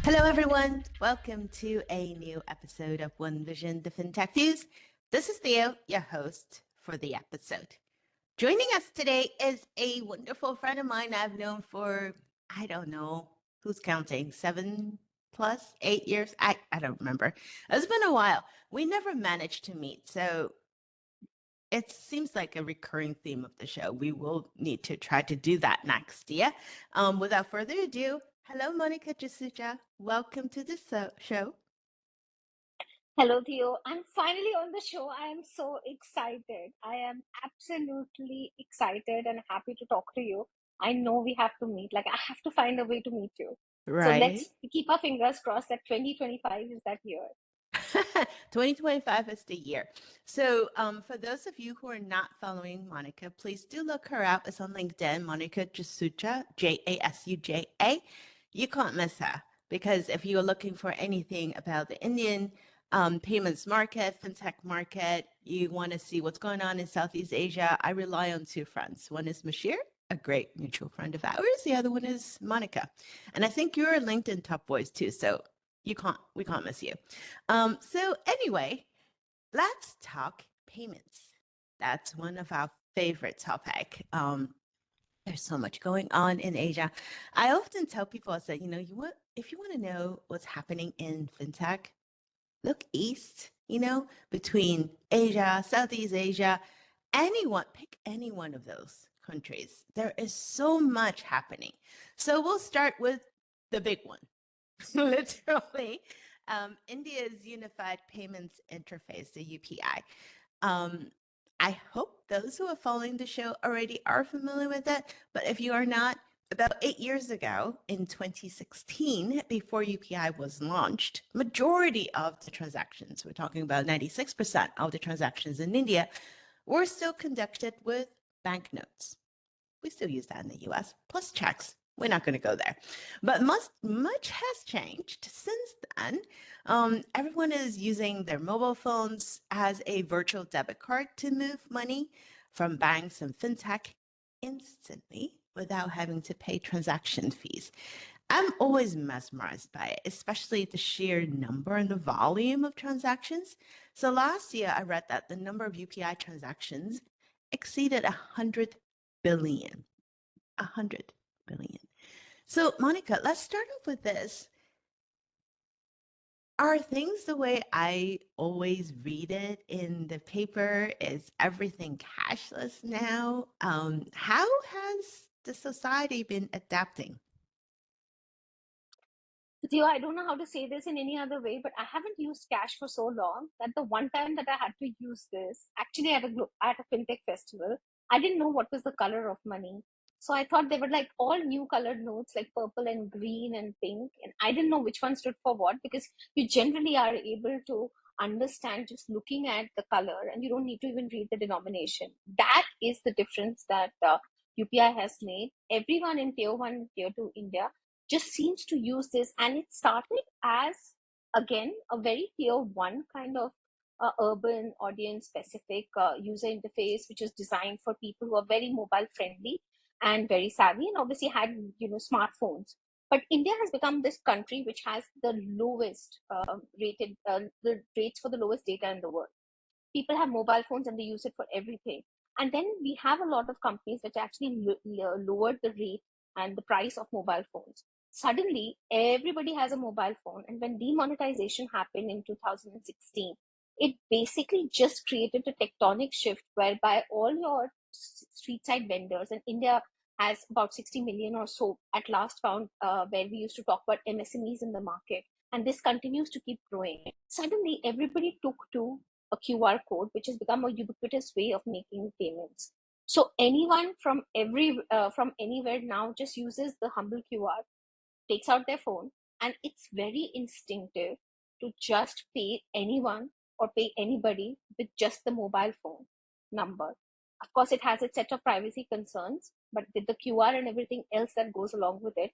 Hello, everyone. Welcome to a new episode of One Vision, the FinTech Fuse. This is Theo, your host for the episode. Joining us today is a wonderful friend of mine I've known for, I don't know, who's counting, 8 years? I don't remember. It's been a while. We never managed to meet, so it seems like a recurring theme of the show. We will need to try to do that next year. Without further ado, hello, Monica Jasuja. Welcome to the show. Hello, Theo. I'm finally on the show. I am so excited. I am absolutely excited and happy to talk to you. I know we have to meet. Like, I have to find a way to meet you. So Right. let's keep our fingers crossed that 2025 is that year. 2025 is the year. So, for those of you who are not following Monica, please do look her up. It's on LinkedIn, Monica Jasuja, Jasuja. You can't miss her because if you are looking for anything about the Indian payments market, fintech market, you want to see what's going on in Southeast Asia, I rely on two friends. One is Mashir, a great mutual friend of ours. The other one is Monica. And I think you're a LinkedIn top voice too. So we can't miss you. So anyway, let's talk payments. That's one of our favorite topic. There's so much going on in Asia. I often tell people, I say, if you want to know what's happening in fintech, look east, between Asia, Southeast Asia, pick any one of those countries. There is so much happening. So we'll start with the big one, literally. India's Unified Payments Interface, the UPI. Um, I hope those who are following the show already are familiar with it, but if you are not, about 8 years ago in 2016, before UPI was launched, majority of the transactions, we're talking about 96% of the transactions in India, were still conducted with banknotes. We still use that in the US, plus checks. We're not going to go there. But much has changed since then. Everyone is using their mobile phones as a virtual debit card to move money from banks and fintech instantly without having to pay transaction fees. I'm always mesmerized by it, especially the sheer number and the volume of transactions. So last year, I read that the number of UPI transactions exceeded 100 billion. 100 billion. So, Monica, let's start off with this. Are things the way I always read it in the paper? Is everything cashless now? How has the society been adapting? Theo, I don't know how to say this in any other way, but I haven't used cash for so long that the one time that I had to use this, actually at a fintech festival, I didn't know what was the color of money. So I thought they were like all new colored notes, like purple and green and pink. And I didn't know which one stood for what because you generally are able to understand just looking at the color and you don't need to even read the denomination. That is the difference that UPI has made. Everyone in tier one, tier two India just seems to use this, and it started as again a very tier one kind of urban audience specific user interface which is designed for people who are very mobile friendly and very savvy and obviously had smartphones. But India has become this country which has the lowest rated the rates for the lowest data in the world. People have mobile phones and they use it for everything. And then we have a lot of companies which actually lowered the rate and the price of mobile phones. Suddenly, everybody has a mobile phone. And when demonetization happened in 2016, it basically just created a tectonic shift whereby all your street side vendors, and India has about 60 million or so at last count, where we used to talk about MSMEs in the market. And this continues to keep growing. Suddenly, everybody took to a QR code, which has become a ubiquitous way of making payments. So anyone from anywhere now just uses the humble QR, takes out their phone, and it's very instinctive to just pay anyone or pay anybody with just the mobile phone number. Of course, it has its set of privacy concerns, but with the QR and everything else that goes along with it,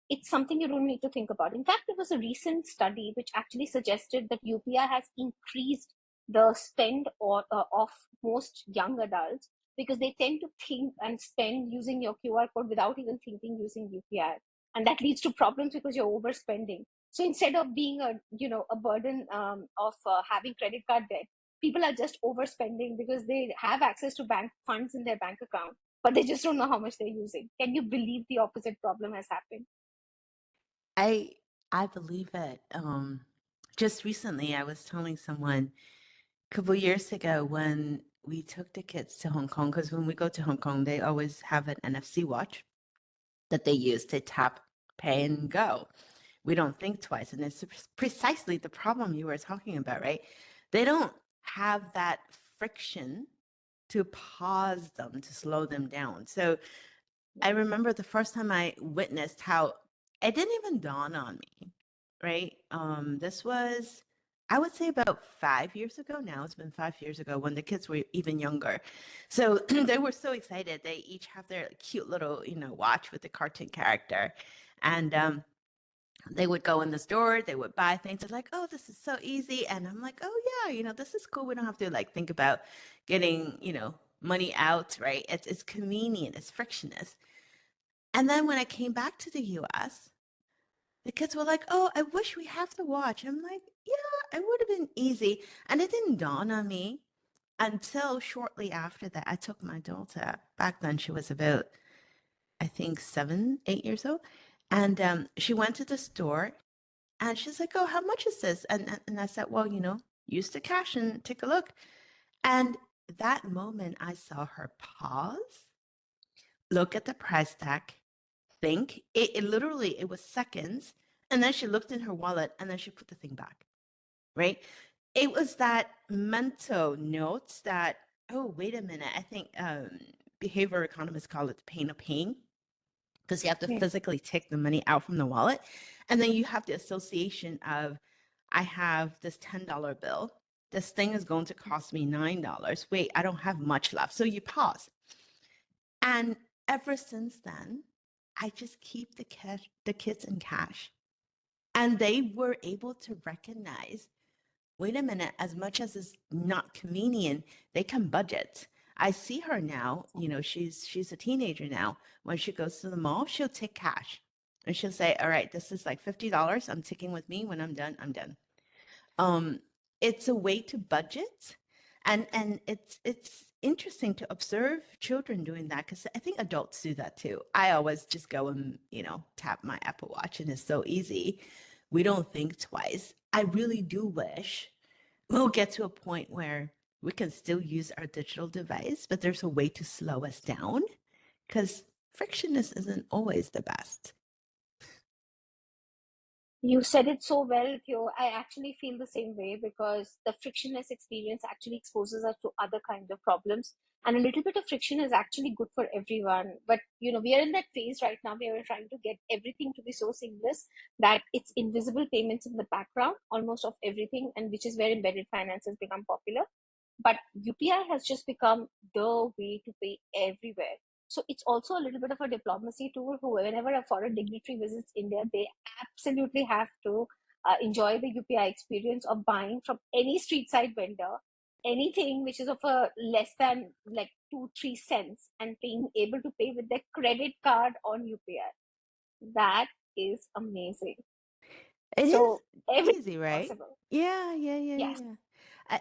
it's something you don't need to think about. In fact, there was a recent study which actually suggested that UPI has increased the spend of most young adults because they tend to think and spend using your QR code without even thinking using UPI. And that leads to problems because you're overspending. So instead of being a burden of having credit card debt, people are just overspending because they have access to bank funds in their bank account, but they just don't know how much they're using. Can you believe the opposite problem has happened? I I believe it. Just recently, I was telling someone a couple years ago when we took the kids to Hong Kong, because when we go to Hong Kong, they always have an NFC watch that they use to tap, pay, and go. We don't think twice, and it's precisely the problem you were talking about, right? They don't have that friction to pause them, to slow them down. So I remember the first time I witnessed how it didn't even dawn on me, right? This was, I would say, about 5 years ago now. It's been 5 years ago when the kids were even younger. So they were so excited. They each have their cute little, watch with the cartoon character. And they would go in the store, they would buy things. They're like, oh, this is so easy. And I'm like, oh, yeah, this is cool. We don't have to like think about getting, money out, right? It's convenient, it's frictionless. And then when I came back to the US, the kids were like, oh, I wish we have to watch. I'm like, yeah, it would have been easy. And it didn't dawn on me until shortly after that. I took my daughter, back then she was about, I think, 7, 8 years old. And she went to the store and she's like, oh, how much is this? And I said, well, use the cash and take a look. And that moment I saw her pause, look at the price tag, think. It literally, it was seconds. And then she looked in her wallet and then she put the thing back, right? It was that mental note that, oh, wait a minute. I think behavior economists call it the pain of pain, because you have to Yeah. physically take the money out from the wallet. And then you have the association of, I have this $10 bill. This thing is going to cost me $9. Wait, I don't have much left. So you pause. And ever since then, I just keep the kids in cash. And they were able to recognize, wait a minute, as much as it's not convenient, they can budget. I see her now, she's a teenager now. When she goes to the mall, she'll take cash. And she'll say, all right, this is like $50. I'm taking with me. When I'm done, I'm done. Um, it's a way to budget, and it's interesting to observe children doing that, because I think adults do that too. I always just go and tap my Apple Watch, and it's so easy. We don't think twice. I really do wish we'll get to a point where we can still use our digital device, but there's a way to slow us down, because frictionless isn't always the best. You said it so well, Theo. I actually feel the same way because the frictionless experience actually exposes us to other kinds of problems. And a little bit of friction is actually good for everyone. But, we are in that phase right now where we're trying to get everything to be so seamless that it's invisible payments in the background, almost of everything, and which is where embedded finance has become popular. But UPI has just become the way to pay everywhere. So it's also a little bit of a diplomacy tool. Who, whenever a foreign dignitary visits India, they absolutely have to enjoy the UPI experience of buying from any street side vendor anything which is of a less than like 2-3 cents, and being able to pay with their credit card on UPI. That is amazing. It is So everything easy, is right? possible. Yeah, yeah, yeah, Yes, yeah.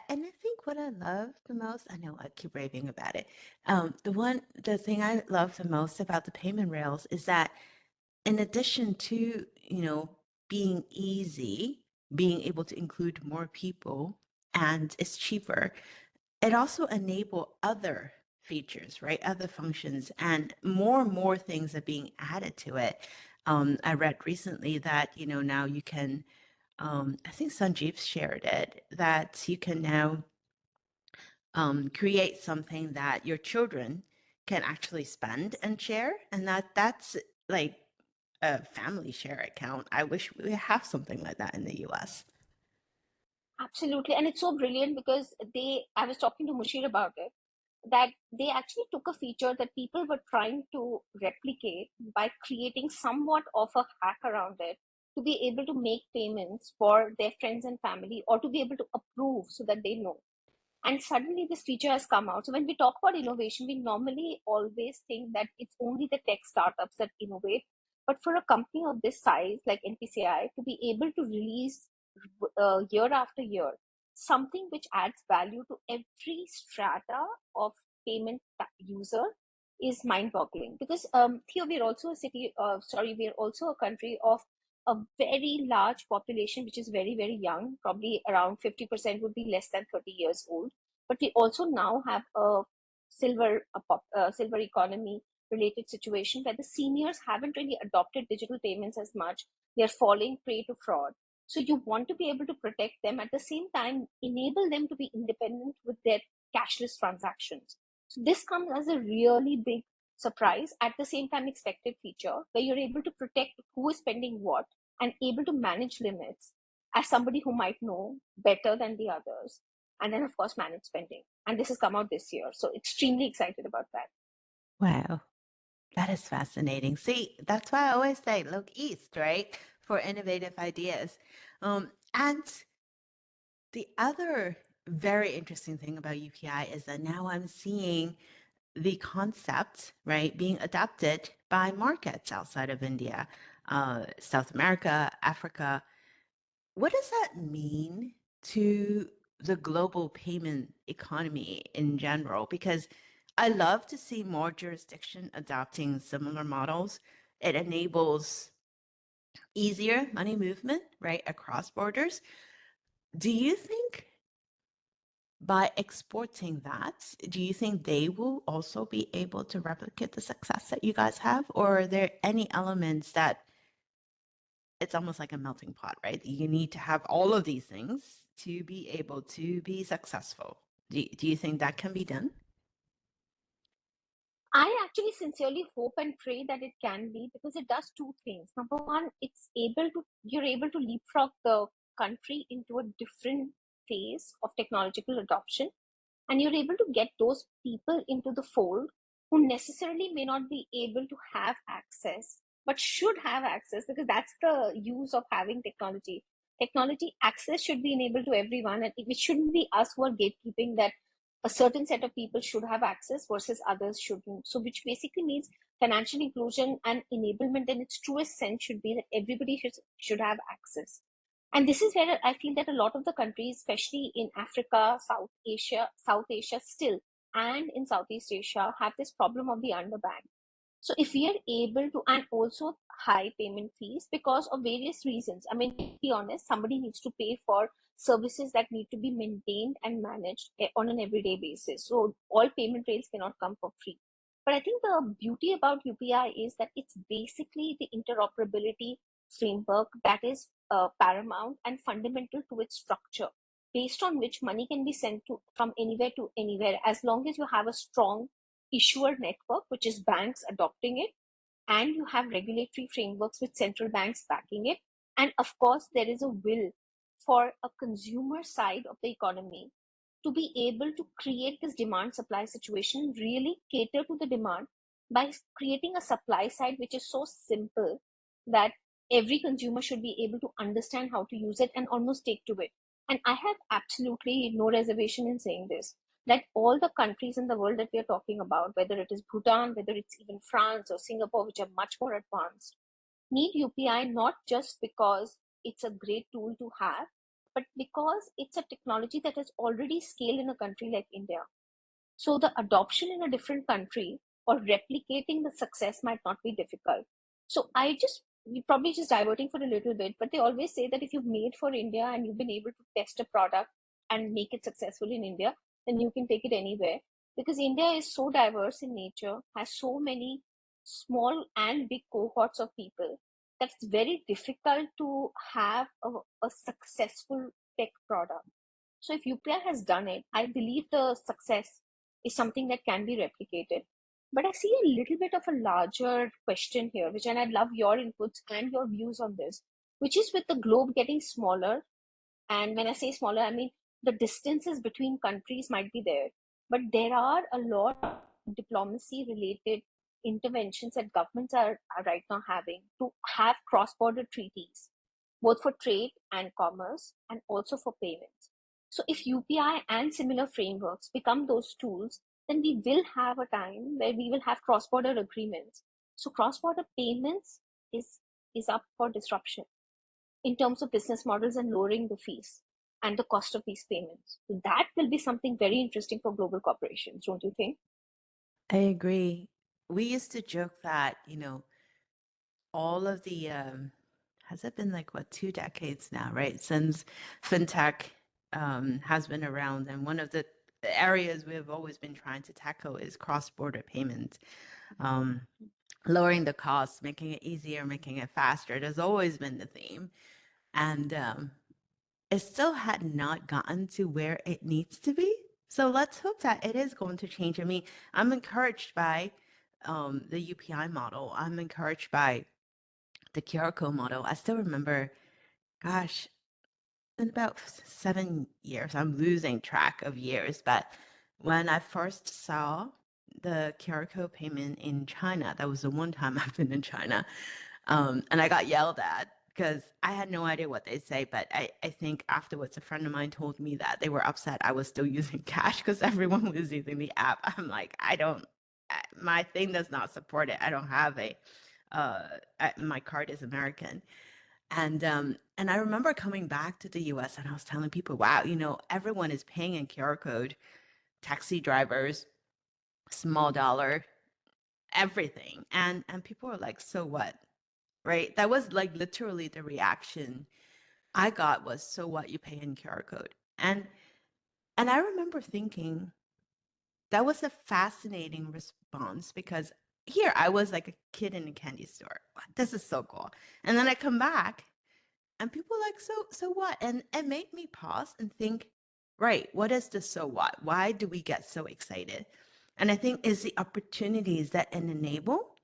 And I think what I love the most, I know I keep raving about it. The thing I love the most about the payment rails is that in addition to, being easy, being able to include more people, and it's cheaper, it also enable other features, right? Other functions, and more things are being added to it. I read recently that, now you can, I think Sanjeev shared it, that you can now create something that your children can actually spend and share, and that's like a family share account. I wish we have something like that in the US. absolutely. And it's so brilliant because I was talking to Mushir about it, that they actually took a feature that people were trying to replicate by creating somewhat of a hack around it to be able to make payments for their friends and family, or to be able to approve so that they know. And suddenly this feature has come out. So when we talk about innovation, we normally always think that it's only the tech startups that innovate. But for a company of this size, like NPCI, to be able to release year after year something which adds value to every strata of payment user is mind-boggling. Because Theo, we're also a city. We're also a country of a very large population, which is very, very young. Probably around 50% would be less than 30 years old. But we also now have a silver economy related situation where the seniors haven't really adopted digital payments as much. They're falling prey to fraud. So you want to be able to protect them, at the same time enable them to be independent with their cashless transactions. So this comes as a really big surprise, at the same time expected feature, where you're able to protect who is spending what and able to manage limits as somebody who might know better than the others. And then of course manage spending. And this has come out this year. So extremely excited about that. Wow. That is fascinating. See, that's why I always say look east, right? For innovative ideas. And the other very interesting thing about UPI is that now I'm seeing the concept, right, being adopted by markets outside of India, South America, Africa. What does that mean to the global payment economy in general? Because I love to see more jurisdiction adopting similar models. It enables easier money movement, right, across borders. Do you think by exporting that, do you think they will also be able to replicate the success that you guys have? Or are there any elements that it's almost like a melting pot, right? You need to have all of these things to be able to be successful. Do you think that can be done? I actually sincerely hope and pray that it can be, because it does two things. Number one, you're able to leapfrog the country into a different phase of technological adoption, and you're able to get those people into the fold who necessarily may not be able to have access, but should have access, because that's the use of having technology. Technology access should be enabled to everyone, and it shouldn't be us who are gatekeeping that a certain set of people should have access versus others shouldn't. So, which basically means financial inclusion and enablement in its truest sense should be that everybody should have access. And this is where I feel that a lot of the countries, especially in Africa, South Asia still, and in Southeast Asia, have this problem of the underbanked. So if we are able to, and also high payment fees because of various reasons. I mean, to be honest, somebody needs to pay for services that need to be maintained and managed on an everyday basis. So all payment rails cannot come for free. But I think the beauty about UPI is that it's basically the interoperability framework that is paramount and fundamental to its structure, based on which money can be sent from anywhere to anywhere, as long as you have a strong issuer network, which is banks adopting it, and you have regulatory frameworks with central banks backing it. And of course, there is a will for a consumer side of the economy to be able to create this demand supply situation, really cater to the demand by creating a supply side which is so simple that every consumer should be able to understand how to use it and almost take to it. And I have absolutely no reservation in saying this, that all the countries in the world that we are talking about, whether it is Bhutan, whether it's even France or Singapore, which are much more advanced, need UPI not just because it's a great tool to have, but because it's a technology that has already scaled in a country like India. So the adoption in a different country or replicating the success might not be difficult. So we probably just diverting for a little bit, but they always say that if you've made for India and you've been able to test a product and make it successful in India, then you can take it anywhere. Because India is so diverse in nature, has so many small and big cohorts of people, that it's very difficult to have a successful tech product. So if UPI has done it, I believe the success is something that can be replicated. But I see a little bit of a larger question here, which, and I'd love your inputs and your views on this, which is with the globe getting smaller. And when I say smaller, I mean the distances between countries might be there, but there are a lot of diplomacy related interventions that governments are right now having to have cross border treaties, both for trade and commerce and also for payments. So if UPI and similar frameworks become those tools, then we will have a time where we will have cross border agreements. So cross border payments, is up for disruption in terms of business models and lowering the fees and the cost of these payments. So that will be something very interesting for global corporations, don't you think? I agree. We used to joke that, all of the, has it been like what, 2 decades now, right? Since FinTech has been around. And one of the areas we've always been trying to tackle is cross-border payments, lowering the costs, making it easier, making it faster. There's always been the theme. And it still had not gotten to where it needs to be. So let's hope that it is going to change. I mean, I'm encouraged by the UPI model. I'm encouraged by the QR code model. I still remember, gosh, in about 7 years, I'm losing track of years, but when I first saw the QR code payment in China, that was the one time I've been in China, and I got yelled at because I had no idea what they say, but I think afterwards a friend of mine told me that they were upset I was still using cash because everyone was using the app. I'm like, my thing does not support it. I don't have my card is American. And I remember coming back to the US and I was telling people, wow, everyone is paying in QR code, taxi drivers, small dollar, everything. And people were like, so what? Right? That was like literally the reaction I got was, so what, you pay in QR code. And I remember thinking that was a fascinating response because here I was like a kid in a candy store. This is so cool. And then I come back and people are like, so what? And it made me pause and think, right, what is the so what? Why do we get so excited? And I think is the opportunities that it enable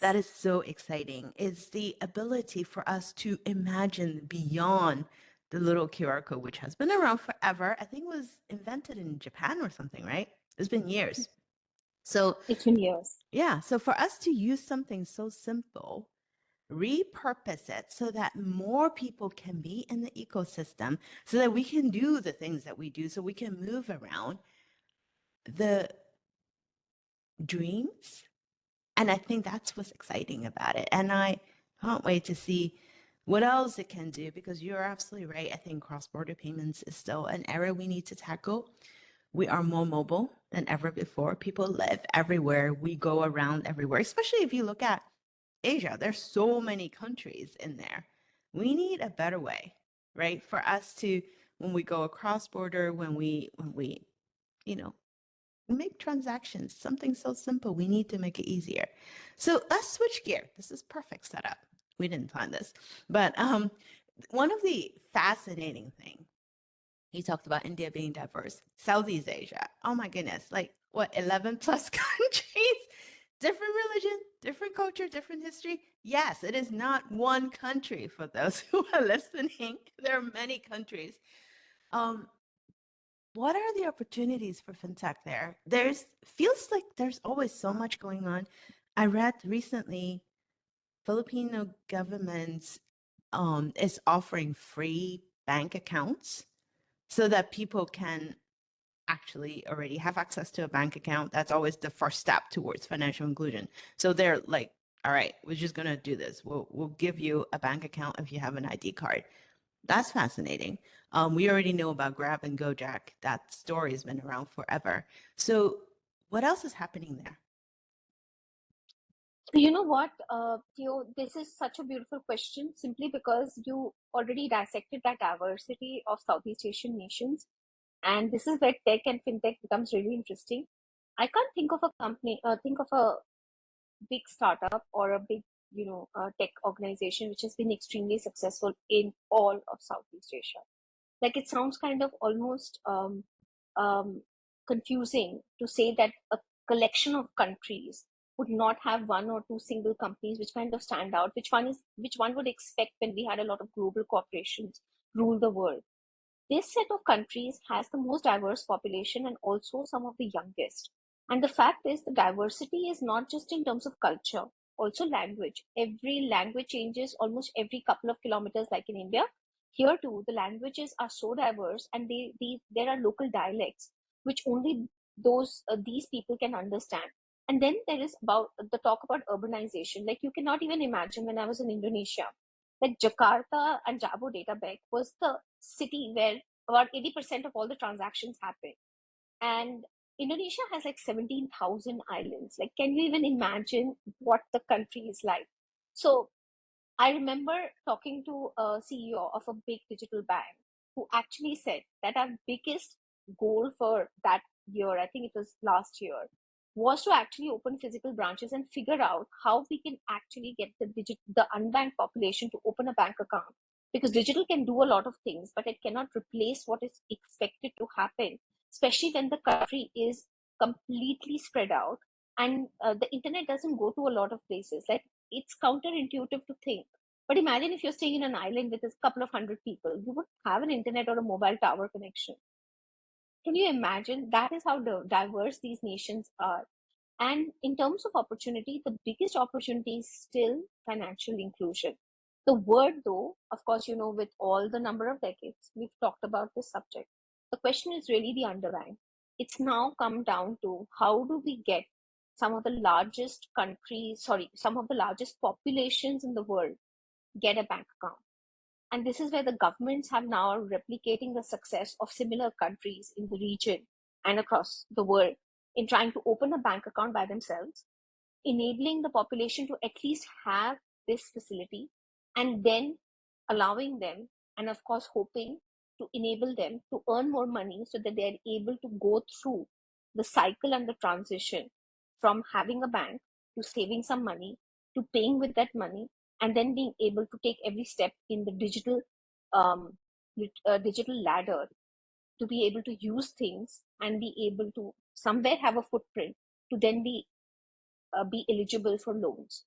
that is so exciting. Is the ability for us to imagine beyond the little QR code, which has been around forever. I think it was invented in Japan or something, right? It's been years. So It's been years. yeah, so for us to use something so simple, repurpose it so that more people can be in the ecosystem, so that we can do the things that we do, so we can move around the dreams. And I think that's what's exciting about it. And I can't wait to see what else it can do, because you're absolutely right. I think cross-border payments is still an area we need to tackle. We are more mobile than ever before. People live everywhere. We go around everywhere, especially if you look at Asia. There's so many countries in there. We need a better way, right? For us to, when we go across border, when we, you know, make transactions, something so simple, we need to make it easier. So let's switch gear. This is perfect setup. We didn't plan this, but one of the fascinating things, he talked about India being diverse, Southeast Asia. Oh my goodness, like what, 11 plus countries, different religion, different culture, different history. Yes, it is not one country for those who are listening. There are many countries. Um, what are the opportunities for fintech there? There's feels like there's always so much going on. I read recently Filipino government is offering free bank accounts so that people can actually already have access to a bank account. That's always the first step towards financial inclusion. So they're like, all right, we're just gonna do this. We'll give you a bank account if you have an ID card. That's fascinating. We already know about Grab and Gojek. That story has been around forever. So what else is happening there? You know what, Theo, this is such a beautiful question simply because you already dissected that diversity of Southeast Asian nations. And this is where tech and fintech becomes really interesting. I can't think of a company, think of a big startup or a big, tech organization which has been extremely successful in all of Southeast Asia. Like it sounds kind of almost um, confusing to say that a collection of countries would not have one or two single companies which kind of stand out, which one would expect when we had a lot of global corporations rule the world. This set of countries has the most diverse population and also some of the youngest. And the fact is, the diversity is not just in terms of culture, also language. Every language changes almost every couple of kilometers, like in India. Here too, the languages are so diverse, and there are local dialects which only these people can understand. And then there is about the talk about urbanization. Like, you cannot even imagine, when I was in Indonesia, like Jakarta and Jabodetabek was the city where about 80% of all the transactions happen. And Indonesia has like 17,000 islands. Like, can you even imagine what the country is like? So I remember talking to a CEO of a big digital bank who actually said that our biggest goal for that year, I think it was last year, was to actually open physical branches and figure out how we can actually get the unbanked population to open a bank account. Because digital can do a lot of things, but it cannot replace what is expected to happen, especially when the country is completely spread out and the internet doesn't go to a lot of places. Like, it's counterintuitive to think. But imagine if you're staying in an island with a couple of hundred people, you would have an internet or a mobile tower connection. Can you imagine? That is how diverse these nations are. And in terms of opportunity, the biggest opportunity is still financial inclusion. The word, though, of course, with all the number of decades we've talked about this subject, the question is really the underlying. It's now come down to how do we get some of the largest countries, sorry, some of the largest populations in the world get a bank account. And this is where the governments have now replicating the success of similar countries in the region and across the world in trying to open a bank account by themselves, enabling the population to at least have this facility, and then allowing them, and of course, hoping to enable them to earn more money so that they're able to go through the cycle and the transition from having a bank to saving some money to paying with that money, and then being able to take every step in the um, digital ladder to be able to use things and be able to somewhere have a footprint to then be eligible for loans.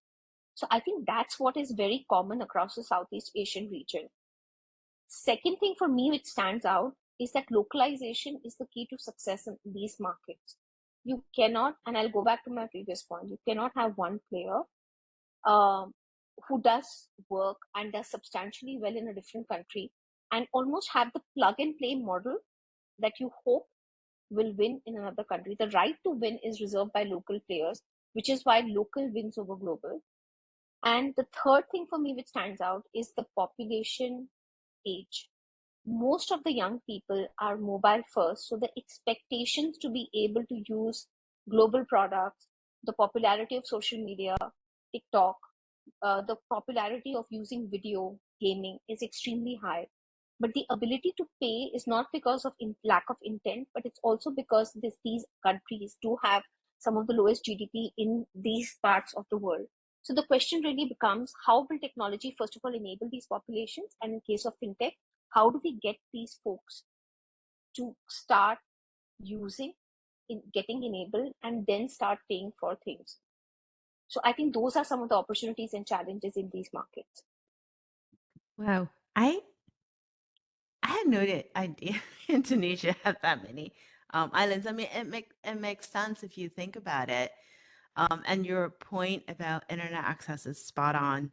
So I think that's what is very common across the Southeast Asian region. Second thing for me which stands out is that localization is the key to success in these markets. You cannot, and I'll go back to my previous point, you cannot have one player um, who does work and does substantially well in a different country and almost have the plug and play model that you hope will win in another country. The right to win is reserved by local players, which is why local wins over global. And the third thing for me which stands out is the population age. Most of the young people are mobile first, so the expectations to be able to use global products, the popularity of social media, TikTok, the popularity of using video gaming is extremely high. But the ability to pay is not because of lack of intent, but it's also because these countries do have some of the lowest GDP in these parts of the world. So the question really becomes, how will technology, first of all, enable these populations? And in case of fintech, how do we get these folks to start using, getting enabled, and then start paying for things? So I think those are some of the opportunities and challenges in these markets. Wow. I had no idea Indonesia had that many islands. I mean, it makes sense if you think about it. And your point about internet access is spot on.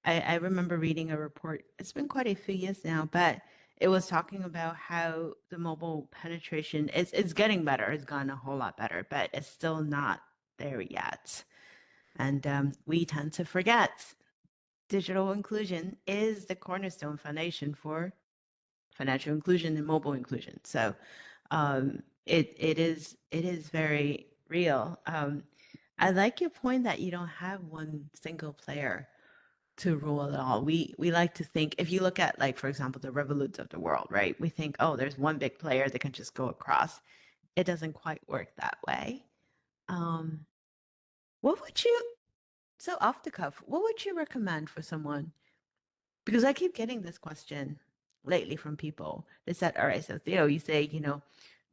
I remember reading a report, it's been quite a few years now, but it was talking about how the mobile penetration is getting better. It's gotten a whole lot better, but it's still not there yet. And we tend to forget digital inclusion is the cornerstone foundation for financial inclusion and mobile inclusion. So it is very real. I like your point that you don't have one single player to rule it all. We like to think, if you look at, like, for example, the Revoluts of the world, right? We think, oh, there's one big player that can just go across. It doesn't quite work that way. Um, what would you, so off the cuff, what would you recommend for someone? Because I keep getting this question lately from people. They said, all right, so Theo, you say,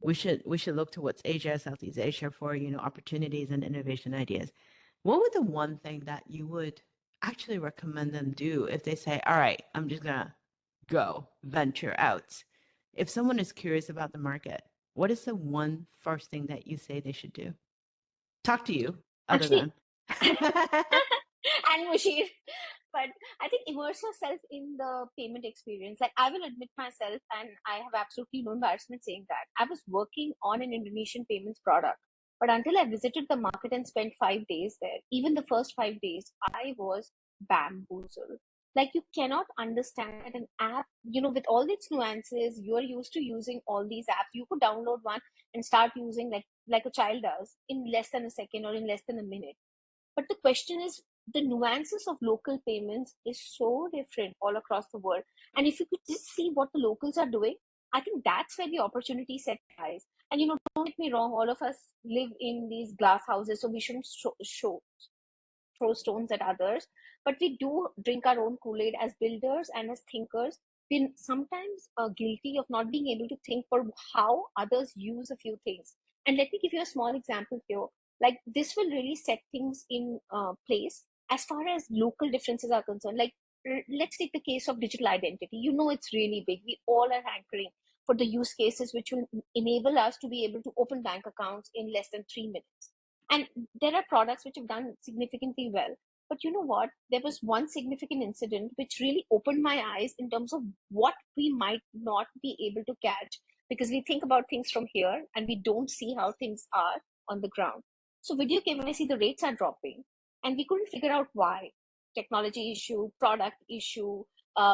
we should look towards Asia, Southeast Asia for, opportunities and innovation ideas. What would the one thing that you would actually recommend them do if they say, all right, I'm just gonna go venture out? If someone is curious about the market, what is the one first thing that you say they should do? Talk to you, other Actually, than. and Mushir, but I think immerse yourself in the payment experience. Like, I will admit myself, and I have absolutely no embarrassment saying that I was working on an Indonesian payments product But until I visited the market and spent 5 days there, even the first 5 days, I was bamboozled. Like, you cannot understand that an app, with all its nuances, you're used to using all these apps. You could download one and start using like a child does in less than a second or in less than a minute. But the question is, the nuances of local payments is so different all across the world. And if you could just see what the locals are doing, I think that's where the opportunity set lies. And don't get me wrong, all of us live in these glass houses, so we shouldn't throw stones at others, but we do drink our own Kool-Aid as builders and as thinkers. We're sometimes guilty of not being able to think for how others use a few things. And let me give you a small example here. Like, this will really set things in place as far as local differences are concerned. Like, let's take the case of digital identity. It's really big. We all are hankering for the use cases which will enable us to be able to open bank accounts in less than 3 minutes. And there are products which have done significantly well. But you know what? There was one significant incident which really opened my eyes in terms of what we might not be able to catch, because we think about things from here and we don't see how things are on the ground. So video KYC, the rates are dropping, and we couldn't figure out why. Technology issue, product issue,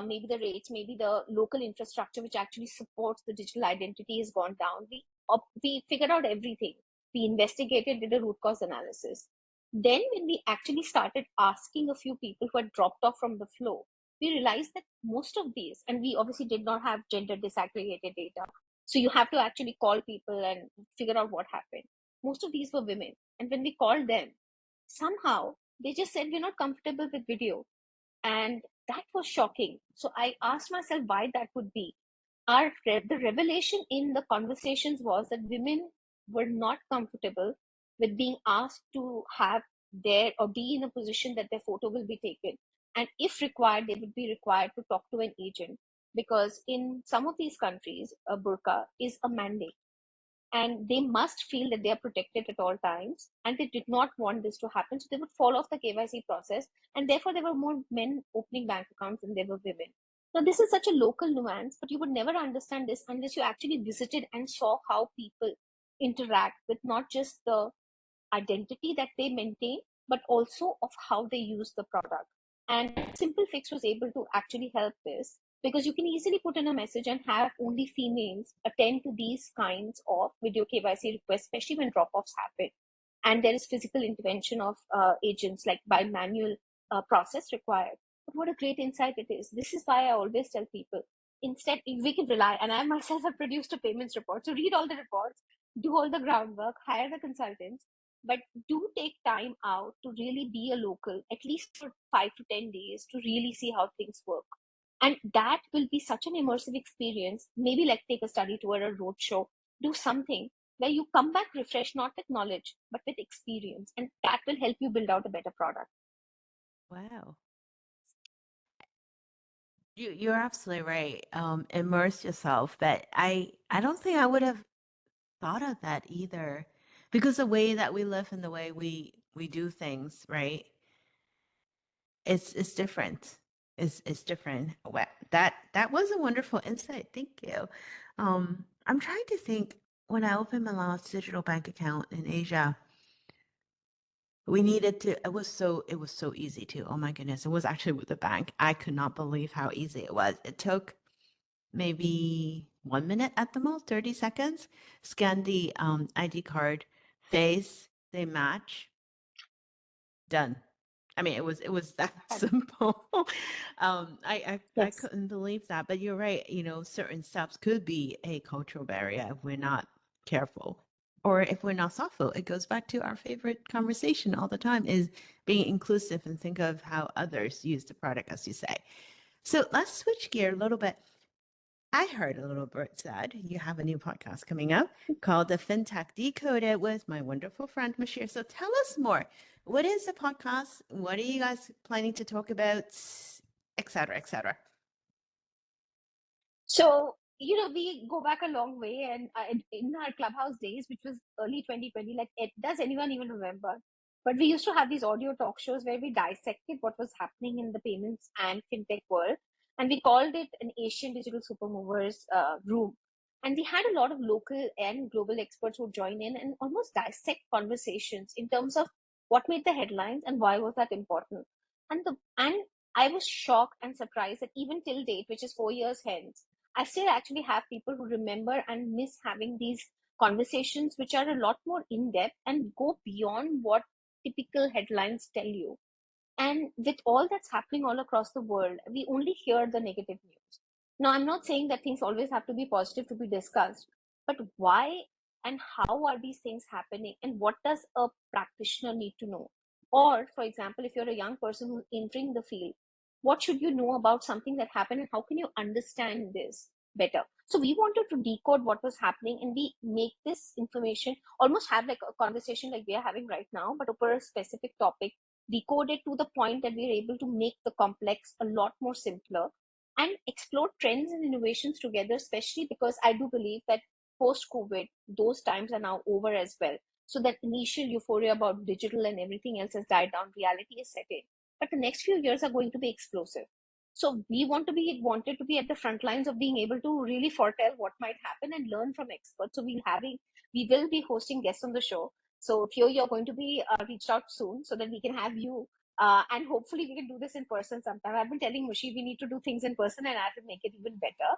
maybe the rates, maybe the local infrastructure which actually supports the digital identity has gone down. We figured out everything. We investigated, did a root cause analysis. Then when we actually started asking a few people who had dropped off from the flow, we realized that most of these, and we obviously did not have gender disaggregated data, so you have to actually call people and figure out what happened. Most of these were women, and when we called them, somehow they just said, we're not comfortable with video. And that was shocking. So I asked myself why that would be. The revelation in the conversations was that women were not comfortable with being asked to have their or be in a position that their photo will be taken. And if required, they would be required to talk to an agent, because in some of these countries, a burqa is a mandate, and they must feel that they are protected at all times, and they did not want this to happen, so they would fall off the KYC process, and therefore there were more men opening bank accounts than there were women. Now, this is such a local nuance, but you would never understand this unless you actually visited and saw how people interact with not just the identity that they maintain, but also of how they use the product. And Simple Fix was able to actually help this, because you can easily put in a message and have only females attend to these kinds of video KYC requests, especially when drop-offs happen. And there is physical intervention of agents, like by manual process required. But what a great insight it is. This is why I always tell people, instead, if we can rely, and I myself have produced a payments report, so read all the reports, do all the groundwork, hire the consultants, but do take time out to really be a local, at least for 5 to 10 days, to really see how things work. And that will be such an immersive experience. Maybe like take a study tour or a road show, do something where you come back refreshed, not with knowledge, but with experience. And that will help you build out a better product. Wow. You're absolutely right. Immerse yourself. But I don't think I would have thought of that either, because the way that we live and the way we do things, right? It's different. It's different. Wow, that was a wonderful insight. Thank you. I'm trying to think, when I opened my last digital bank account in Asia, we needed to, it was so easy too. Oh my goodness. It was actually with the bank. I could not believe how easy it was. It took maybe 1 minute at the most, 30 seconds. Scan the ID card, face, they match, done. I mean, it was that simple. I Yes. couldn't believe that. But you're right. Certain steps could be a cultural barrier if we're not careful, or if we're not thoughtful. It goes back to our favorite conversation all the time: is being inclusive and think of how others use the product, as you say. So let's switch gear a little bit. I heard a little bird said you have a new podcast coming up called the FinTech Decoded with my wonderful friend Mashir. So tell us more. What is the podcast? What are you guys planning to talk about, et cetera, et cetera? So, we go back a long way, and in our Clubhouse days, which was early 2020, like, does anyone even remember? But we used to have these audio talk shows where we dissected what was happening in the payments and fintech world, and we called it an Asian Digital Supermovers room. And we had a lot of local and global experts who join in and almost dissect conversations in terms of what made the headlines and why was that important. And I was shocked and surprised that even till date, which is 4 years hence, I still actually have people who remember and miss having these conversations, which are a lot more in depth and go beyond what typical headlines tell you. And with all that's happening all across the world, we only hear the negative news. Now, I'm not saying that things always have to be positive to be discussed, but why and how are these things happening? And what does a practitioner need to know? Or, for example, if you're a young person who's entering the field, what should you know about something that happened and how can you understand this better? So we wanted to decode what was happening and we make this information almost have like a conversation like we are having right now, but over a specific topic, decode it to the point that we're able to make the complex a lot more simpler and explore trends and innovations together, especially because I do believe that post COVID, those times are now over as well. So that initial euphoria about digital and everything else has died down, reality is setting. But the next few years are going to be explosive. So we wanted to be at the front lines of being able to really foretell what might happen and learn from experts. So we will be hosting guests on the show. So Theo, you're going to be reached out soon so that we can have you. And hopefully we can do this in person sometime. I've been telling Mushi we need to do things in person and I have to make it even better.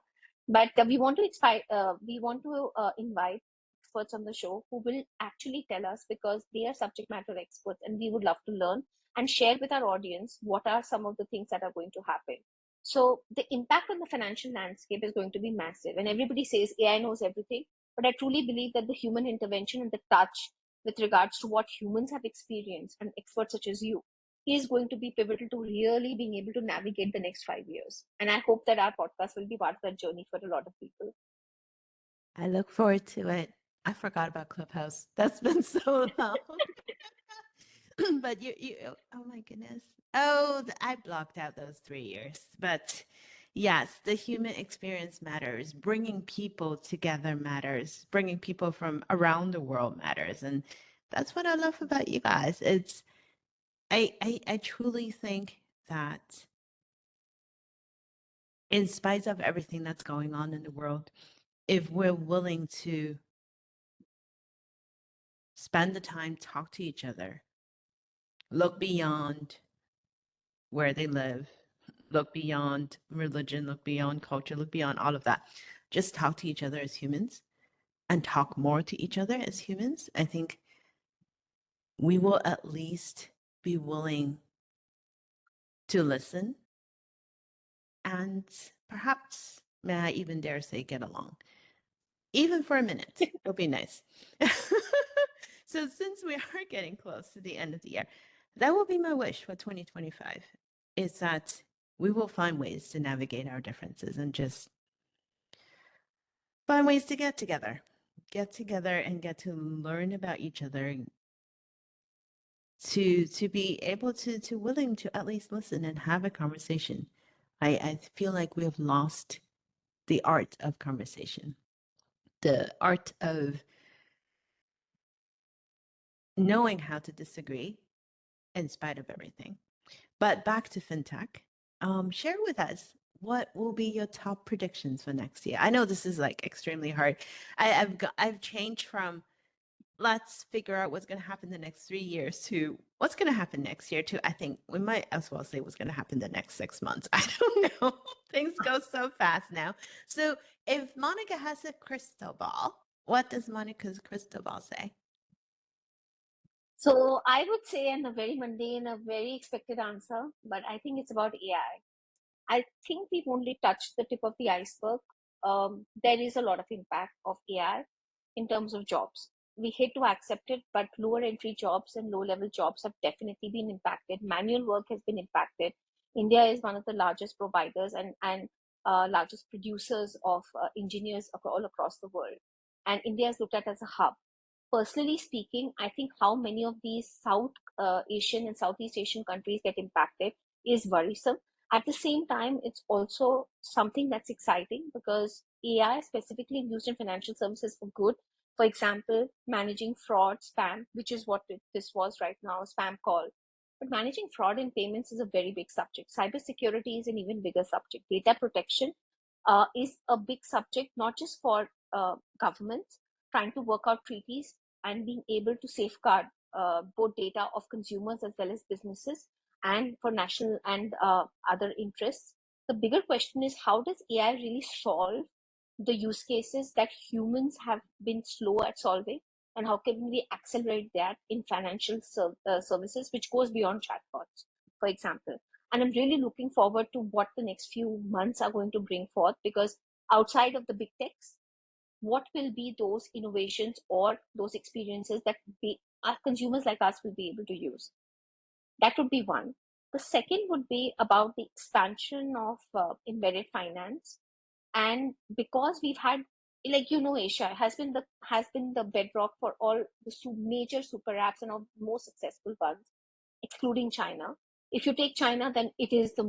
But we want to invite experts on the show who will actually tell us, because they are subject matter experts and we would love to learn and share with our audience what are some of the things that are going to happen. So the impact on the financial landscape is going to be massive. And everybody says AI knows everything, but I truly believe that the human intervention and the touch with regards to what humans have experienced and experts such as you is going to be pivotal to really being able to navigate the next 5 years. And I hope that our podcast will be part of that journey for a lot of people. I look forward to it. I forgot about Clubhouse. That's been so long. But oh my goodness. Oh, I blocked out those 3 years. But yes, the human experience matters. Bringing people together matters. Bringing people from around the world matters. And that's what I love about you guys. I truly think that in spite of everything that's going on in the world, if we're willing to spend the time, talk to each other, look beyond where they live, look beyond religion, look beyond culture, look beyond all of that. Just talk to each other as humans and talk more to each other as humans. I think we will at least be willing to listen and perhaps, may I even dare say, get along. Even for a minute, it'll be nice. So since we are getting close to the end of the year, that will be my wish for 2025, is that we will find ways to navigate our differences and just find ways to get together and get to learn about each other, to be able to willing to at least listen and have a conversation. I feel like we have lost the art of conversation, the art of knowing how to disagree in spite of everything. But back to FinTech, share with us what will be your top predictions for next year. I know this is like extremely hard. I've changed from let's figure out what's going to happen the next 3 years to what's going to happen next year to I think we might as well say what's going to happen the next 6 months. I don't know. Things go so fast now. So if Monica has a crystal ball, what does Monica's crystal ball say? So I would say, and a very mundane, a very expected answer, but I think it's about AI. I think we've only touched the tip of the iceberg. There is a lot of impact of AI in terms of jobs. We hate to accept it, but lower entry jobs and low level jobs have definitely been impacted. Manual work has been impacted. India is one of the largest providers and largest producers of engineers all across the world. And India is looked at as a hub. Personally speaking, I think how many of these South Asian and Southeast Asian countries get impacted is worrisome. At the same time, it's also something that's exciting because AI specifically used in financial services for good. For example, managing fraud, spam, which is what this was right now, a spam call. But managing fraud in payments is a very big subject. Cybersecurity is an even bigger subject. Data protection is a big subject, not just for governments trying to work out treaties and being able to safeguard both data of consumers as well as businesses and for national and other interests. The bigger question is, how does AI really solve the use cases that humans have been slow at solving, and how can we accelerate that in financial services, which goes beyond chatbots, for example. And I'm really looking forward to what the next few months are going to bring forth, because outside of the big techs, what will be those innovations or those experiences that our consumers like us will be able to use? That would be one. The second would be about the expansion of embedded finance. And because we've had, like, Asia has been the bedrock for all the major super apps and all the most successful ones, excluding China. If you take China, then it is the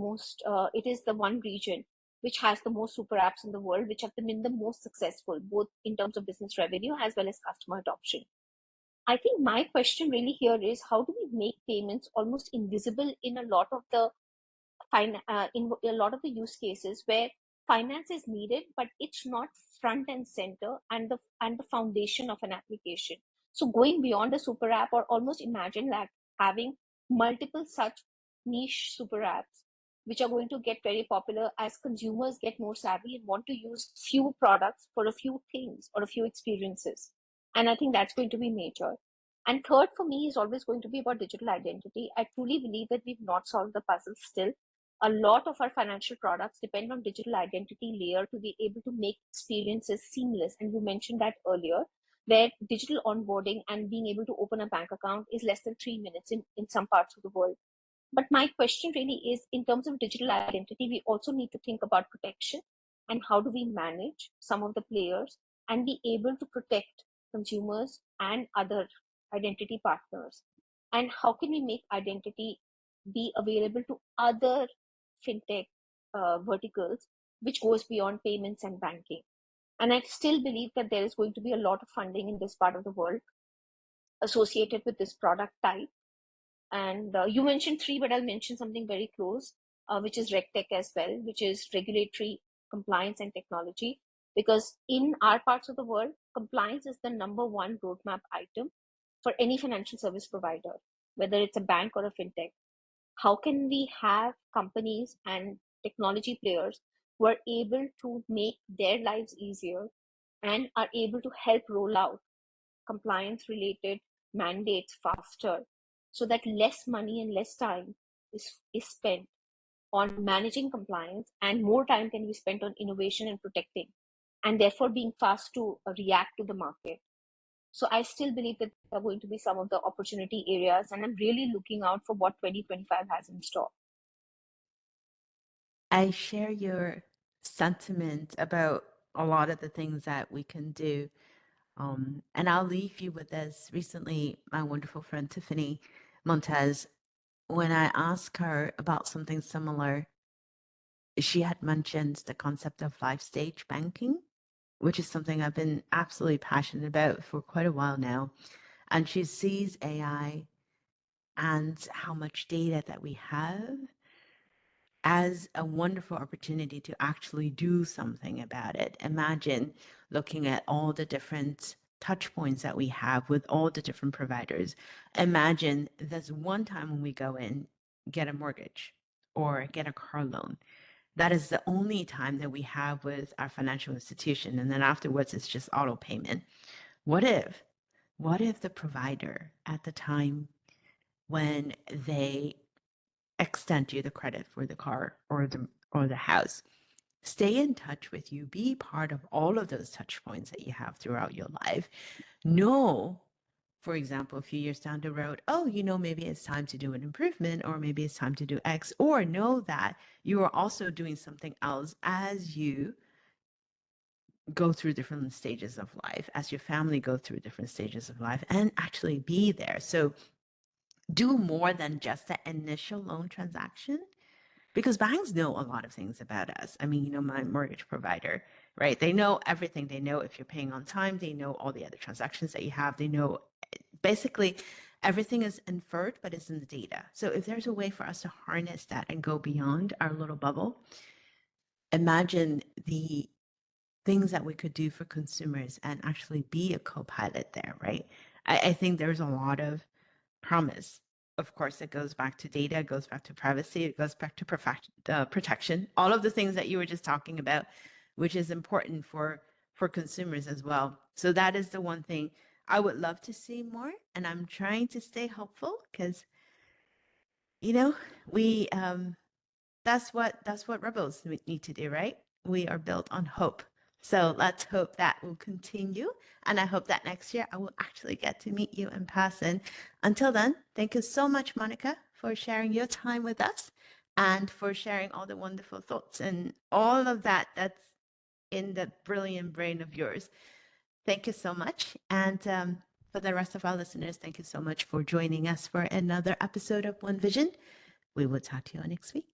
one region which has the most super apps in the world, which have been the most successful, both in terms of business revenue as well as customer adoption. I think my question really here is, how do we make payments almost invisible in a lot of the in a lot of the use cases where finance is needed, but it's not front and center and the foundation of an application. So going beyond a super app, or almost imagine like having multiple such niche super apps, which are going to get very popular as consumers get more savvy and want to use few products for a few things or a few experiences. And I think that's going to be major. And third, for me, is always going to be about digital identity. I truly believe that we've not solved the puzzle still. A lot of our financial products depend on digital identity layer to be able to make experiences seamless. And you mentioned that earlier, where digital onboarding and being able to open a bank account is less than 3 minutes in some parts of the world. But my question really is, in terms of digital identity, we also need to think about protection and how do we manage some of the players and be able to protect consumers and other identity partners. And how can we make identity be available to other fintech verticals, which goes beyond payments and banking? And I still believe that there is going to be a lot of funding in this part of the world associated with this product type. And you mentioned three, but I'll mention something very close, which is RegTech as well, which is regulatory compliance and technology. Because in our parts of the world, compliance is the number one roadmap item for any financial service provider, whether it's a bank or a fintech. How can we have companies and technology players who are able to make their lives easier and are able to help roll out compliance related mandates faster, so that less money and less time is spent on managing compliance and more time can be spent on innovation and protecting, and therefore being fast to react to the market? So I still believe that there are going to be some of the opportunity areas, and I'm really looking out for what 2025 has in store. I share your sentiment about a lot of the things that we can do. And I'll leave you with this. Recently, my wonderful friend Tiffany Montez, when I asked her about something similar, she had mentioned the concept of five-stage banking, which is something I've been absolutely passionate about for quite a while now. And she sees AI and how much data that we have as a wonderful opportunity to actually do something about it. Imagine looking at all the different touch points that we have with all the different providers. Imagine there's one time when we go in, get a mortgage or get a car loan. That is the only time that we have with our financial institution. And then afterwards, it's just auto payment. What if, what if the provider at the time when they extend you the credit for the car or the house, stay in touch with you, be part of all of those touch points that you have throughout your life? Know, for example, a few years down the road, oh, maybe it's time to do an improvement, or maybe it's time to do X, or know that you are also doing something else as you go through different stages of life, as your family go through different stages of life, and actually be there. So do more than just the initial loan transaction, because banks know a lot of things about us. I mean, my mortgage provider, right? They know everything. They know if you're paying on time. They know all the other transactions that you have. They know basically everything is inferred, but it's in the data. So if there's a way for us to harness that and go beyond our little bubble, imagine the things that we could do for consumers and actually be a co-pilot there, right? I think there's a lot of promise. Of course, it goes back to data, it goes back to privacy, it goes back to protection, all of the things that you were just talking about, which is important for consumers as well. So that is the one thing I would love to see more, and I'm trying to stay hopeful because we that's what rebels need to do, right? We are built on hope. So let's hope that will continue. And I hope that next year I will actually get to meet you in person. Until then, thank you so much, Monica, for sharing your time with us and for sharing all the wonderful thoughts and all of that that's in the brilliant brain of yours. Thank you so much. And for the rest of our listeners, thank you so much for joining us for another episode of One Vision. We will talk to you next week.